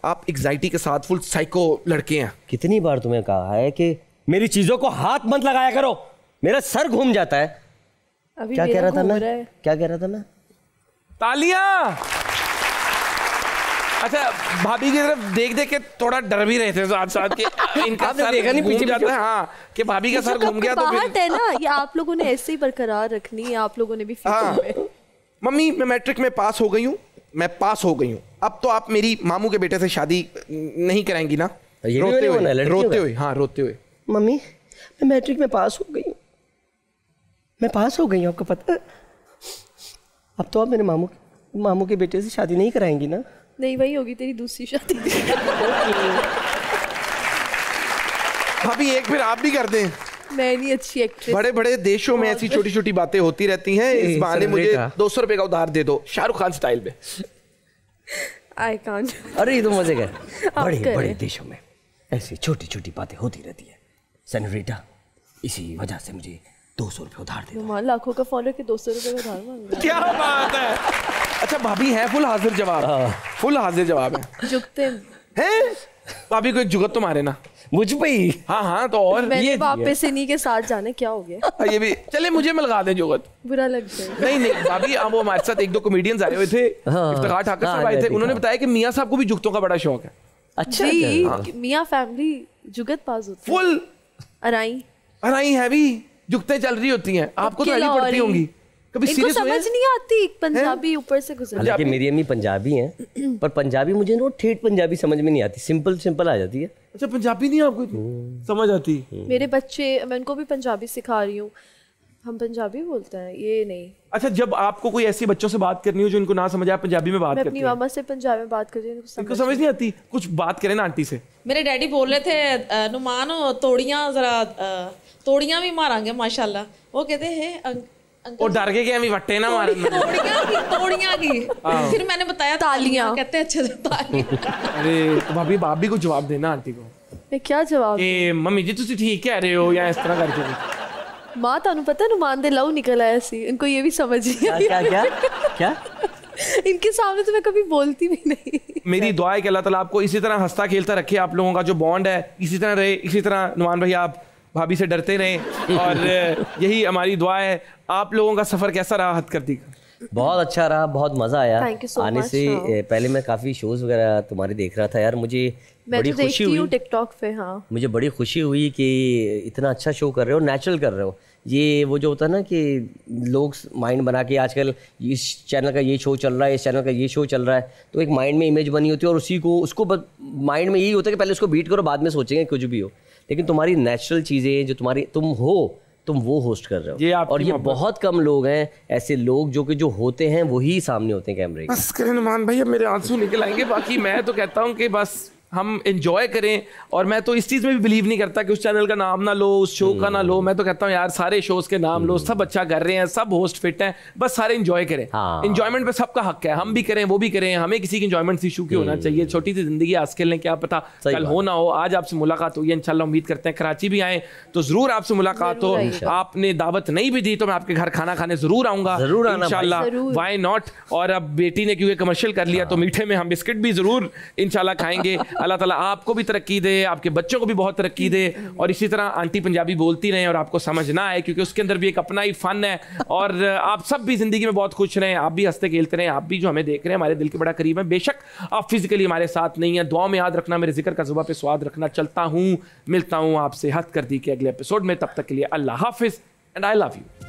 आप एंग्जाइटी के साथ फुल साइको लड़के हैं। कितनी बार तुम्हें कहा है कि मेरी चीजों को हाथ मत लगाया करो, मेरा सर घूम जाता है। क्या कह रहा था मैं? तालियां। अच्छा, भाभी की तरफ देख देख के थोड़ा डर भी रहे थे साथ साथ के इनका सर देखा नहीं पीछे जाता है। हाँ, कि भाभी का सर घूम गया तो बात है ना, ये आप लोगों ने ऐसे ही बरकरार रखनी है, आप लोगों ने भी में। मम्मी, मैं मैट्रिक में पास हो गई हूँ, अब तो आप मेरी मामू के बेटे से शादी नहीं कराएंगी ना? रोते हुए। मम्मी, मैं मैट्रिक में पास हो गई हूँ, आपको पता है? अब तो आप मेरे मामू के बेटे से शादी नहीं कराएंगी ना? नहीं, वही होगी तेरी दूसरी शादी। भाभी एक फिर आप भी कर दें। मैं नहीं अच्छी एक्ट्रेस। बड़े बड़े देशों में ऐसी छोटी छोटी बातें होती रहती हैं। इस बहाने मुझे 200 रुपए का उधार दे दो, शाहरुख खान स्टाइल में। I can't। अरे ये तो मजे का। बड़े बड़े देशों में ऐसी छोटी छोटी बातें होती रहती है सेनोरिटा, इसी वजह से मुझे 200 रुपए उधार दे दो। लाखों का फॉलोअर के 200 रुपए उधार मांग। क्या बात है। अच्छा, भाभी है फुल हाजिर जवाब है। जुगते हैं भाभी को एक जुगत तो मारे ना मुझ पे ही। हाँ तो और ये वापस इन्हीं के साथ जाने क्या हो गया? ये भी चले, मुझे मिलगा दे जुगत, बुरा लग जाए। नहीं भाभी, वो हमारे साथ 1-2 कॉमेडियंस आए हुए थे, इफ्तिखार ठाकर साहब आए थे, उन्होंने बताया कि मियाँ साहब को भी जुगतों का बड़ा शौक है। अच्छा जी, मियाँ फैमिली जुगत पास होती है। फुल अराई है भी, जुगतें चल रही होती हैं। आपको तो ऐसी पड़ती होंगी, कभी सीरियस समझ नहीं आती, पंजाबी ऊपर से गुजर। हालांकि मेरी अम्मी पंजाबी हैं, पर पंजाबी मुझे ना ठेठ पंजाबी समझ में नहीं आती, सिंपल आ जाती है। अच्छा, पंजाबी नहीं आपको समझ आती? मेरे बच्चे, मैं उनको भी पंजाबी सिखा रही हूँ, हम पंजाबी बोलते हैं, ये नहीं। अच्छा, जब आपको कोई ऐसी बच्चों से बात करनी हो जो इनको ना समझ आए, पंजाबी में बात करती हैं? मैं अपनी मामा से पंजाबी में बात करती हूँ, इनको समझ नहीं आती। कुछ बात करें ना आंटी से। मेरे डैडी बोल रहे थे, नुमान तोड़ियां भी मारांगे माशाल्लाह। वो कहते हैं और डर के क्या वट्टे ना मारे। तोड़ियां की। फिर मैंने बताया तालियां, कहते हैं अच्छा तालियां। अरे तो भाभी को जवाब देना आंटी को। मैं क्या जवाब? मम्मी जी तुसी ठीक कह रहे हो, या इस तरह करके। माँ तानू पता नुमान दे लहू निकल आया सी, इनको ये भी समझ नहीं आई। क्या? इनके सामने तो मैं कभी बोलती भी नहीं। मेरी दुआ है कि अल्लाह ताला आपको इसी तरह हंसता खेलता रखे, आप लोगों का जो बॉन्ड है इसी तरह रहे, इसी तरह नुमान भाई आप भाभी से डरते रहें, और यही हमारी दुआ है। आप लोगों का सफर कैसा रहा हथकरघी का? बहुत अच्छा रहा, बहुत मजा आया। आने से पहले मैं काफी शोज वगैरह तुम्हारे देख रहा था यार, मुझे बड़ी खुशी हुई टिकटॉक पे। हाँ, मुझे बड़ी खुशी हुई कि इतना अच्छा शो कर रहे हो, नेचुरल कर रहे हो। ये वो जो होता है ना कि लोग माइंड बना के आजकल इस चैनल का ये शो चल रहा है, इस चैनल का ये शो चल रहा है, तो एक माइंड में इमेज बनी होती है और उसी को उसको माइंड में यही होता है कि पहले उसको बीट करो, बाद में सोचेंगे कुछ भी हो। लेकिन तुम्हारी नेचुरल चीज़ें जो तुम्हारी तुम वो होस्ट कर रहे हो, और ये बहुत कम लोग हैं ऐसे लोग जो होते हैं वही सामने होते हैं कैमरे के। बस करें नुमान भाई, अब मेरे आंसू निकल आएंगे। बाकी मैं तो कहता हूँ कि बस हम एंजॉय करें, और मैं तो इस चीज़ में भी बिलीव नहीं करता कि उस चैनल का नाम ना लो, उस शो का ना लो। मैं तो कहता हूँ यार सारे शोज के नाम लो, सब अच्छा कर रहे हैं, सब होस्ट फिट हैं, बस सारे एंजॉय करें। एंजॉयमेंट पे सबका हक है, हम भी करें वो भी करें, हमें किसी की एंजॉयमेंट से इशू क्यों होना चाहिए। छोटी सी जिंदगी आज खेलने, क्या पता कल हो ना हो। आज आपसे मुलाकात हुई है, इंशाल्लाह उम्मीद करते हैं कराची भी आए तो जरूर आपसे मुलाकात हो। आपने दावत नहीं भी दी तो मैं आपके घर खाना खाने जरूर आऊंगा इंशाल्लाह, व्हाई नॉट। और अब बेटी ने क्योंकि कमर्शियल कर लिया तो मीठे में हम बिस्किट भी जरूर इंशाल्लाह खाएंगे। अल्लाह ताला आपको भी तरक्की दे, आपके बच्चों को भी बहुत तरक्की दे, और इसी तरह आंटी पंजाबी बोलती रहें और आपको समझ ना आए, क्योंकि उसके अंदर भी एक अपना ही फन है। और आप सब भी जिंदगी में बहुत खुश रहें, आप भी हंसते खेलते रहें, आप भी जो हमें देख रहे हैं हमारे दिल के बड़ा करीब है। बेशक आप फिजिकली हमारे साथ नहीं है, दुआ में याद रखना, मेरे जिक्र का जुबान पे स्वाद रखना। चलता हूँ, मिलता हूँ आपसे हद कर दी के अगले एपिसोड में, तब तक के लिए अल्लाह हाफिज एंड आई लव यू।